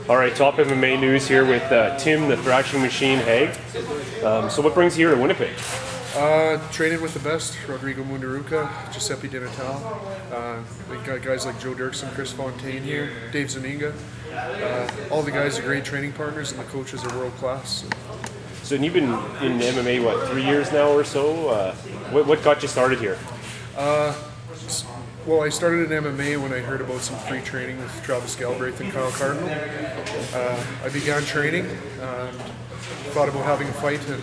All right, top MMA news here with Tim, the Thrashing Machine, Hague. So what brings you here to Winnipeg? Training with the best, Rodrigo Mundaruca, Giuseppe Di Natale. We've got guys like Joe Dirksen, Chris Fontaine here, Dave Zaninga. All the guys are great training partners and the coaches are world class. So you've been in MMA, what, 3 years now or so? What got you started here? Well, I started in MMA when I heard about some free training with Travis Galbraith and Kyle Cardinal. I began training, thought about having a fight, and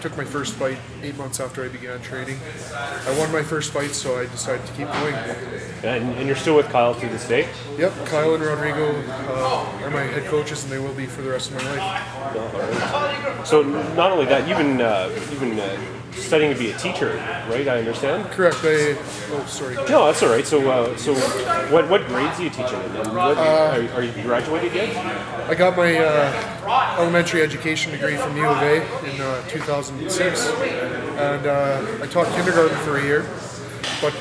took my first fight 8 months after I began training. I won my first fight, so I decided to keep going. And you're still with Kyle to this day? Yep, Kyle and Rodrigo are my head coaches, and they will be for the rest of my life. So not only that, you've been studying to be a teacher, right? I understand. Correct. Oh, sorry. No, that's all right. So what grades are you teaching? And are you graduated yet? I got my elementary education degree from U of A in 2006, and I taught kindergarten for a year. But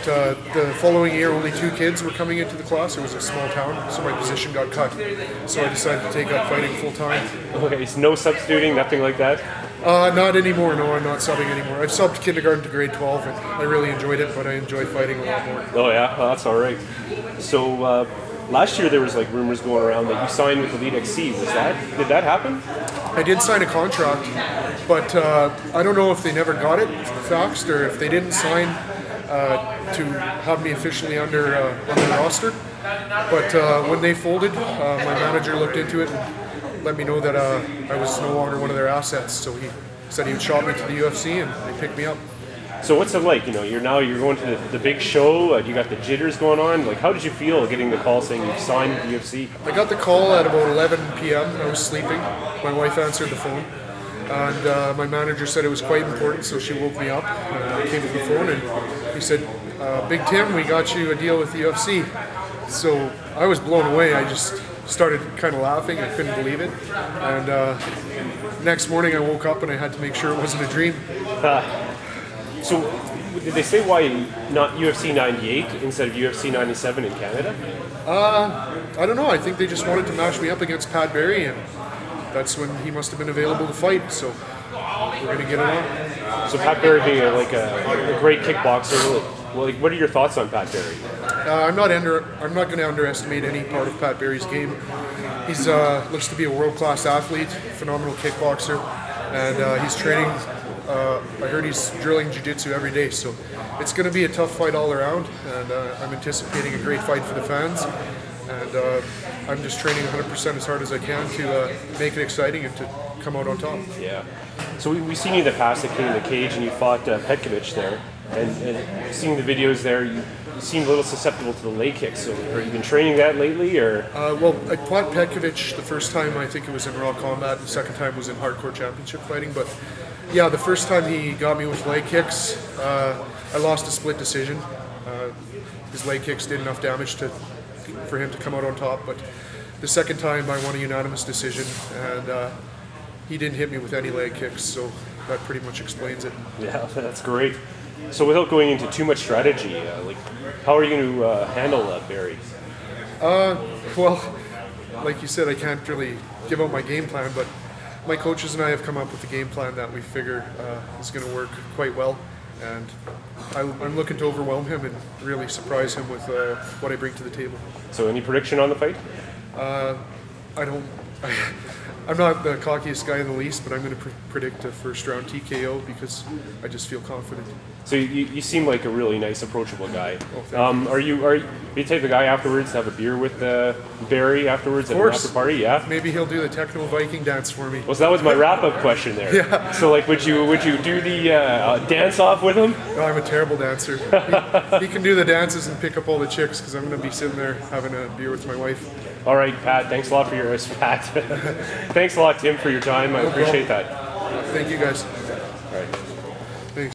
the following year, only 2 kids were coming into the class. It was a small town, so my position got cut. So I decided to take up fighting full time. Okay, so no substituting, nothing like that? Not anymore. No, I'm not subbing anymore. I've subbed kindergarten to grade 12, and I really enjoyed it, but I enjoy fighting a lot more. Oh yeah, well, that's all right. So last year there was like rumors going around that you signed with Elite XC. Did that happen? I did sign a contract, but I don't know if they never got it faxed or if they didn't sign to have me officially on the roster. But when they folded, my manager looked into it and let me know that I was no longer one of their assets. So he said he would shop me to the UFC, and they picked me up. So what's it like? You know, you're going to the big show. You got the jitters going on. Like, how did you feel getting the call saying you've signed with the UFC? I got the call at about 11 p.m. I was sleeping. My wife answered the phone, and my manager said it was quite important, so she woke me up. I came to the phone, and he said, "Big Tim, we got you a deal with the UFC." So I was blown away. I just started kind of laughing. I couldn't believe it. And next morning I woke up and I had to make sure it wasn't a dream. So did they say why not UFC 98 instead of UFC 97 in Canada? I don't know. I think they just wanted to match me up against Pat Barry, and that's when he must have been available to fight. So we're going to get it on. So Pat Barry being a great kickboxer, well, like, what are your thoughts on Pat Barry? I'm not going to underestimate any part of Pat Barry's game. He's looks to be a world-class athlete, phenomenal kickboxer, and he's training. I heard he's drilling jiu-jitsu every day, so it's going to be a tough fight all around, and I'm anticipating a great fight for the fans, and I'm just training 100% as hard as I can to make it exciting and to come out on top. Yeah. So we've seen you in the past at King of the Cage, and you fought Petkovic there, and seeing the videos there, you seemed a little susceptible to the leg kicks. So have you been training that lately, or? Well, I fought Petkovic the first time. I think it was in Raw Combat. The second time was in Hardcore Championship fighting, but yeah, the first time he got me with leg kicks, I lost a split decision. His leg kicks did enough damage for him to come out on top, but the second time I won a unanimous decision, and he didn't hit me with any leg kicks, so that pretty much explains it. Yeah, that's great. So without going into too much strategy, like, how are you going to handle Barry? Well, like you said, I can't really give out my game plan, but my coaches and I have come up with a game plan that we figure is going to work quite well, and I'm looking to overwhelm him and really surprise him with what I bring to the table. So any prediction on the fight? I'm not the cockiest guy in the least, but I'm going to predict a first-round TKO because I just feel confident. So you seem like a really nice, approachable guy. Oh, are you the type of guy afterwards to have a beer with Barry afterwards at an after party? Yeah. Maybe he'll do the techno Viking dance for me. Well, so that was my wrap-up question there. Yeah. So like, would you do the dance off with him? No, I'm a terrible dancer. He can do the dances and pick up all the chicks because I'm going to be sitting there having a beer with my wife. All right, Pat. Thanks a lot for your Pat. Thanks a lot, Tim, for your time. I appreciate that. Thank you, guys.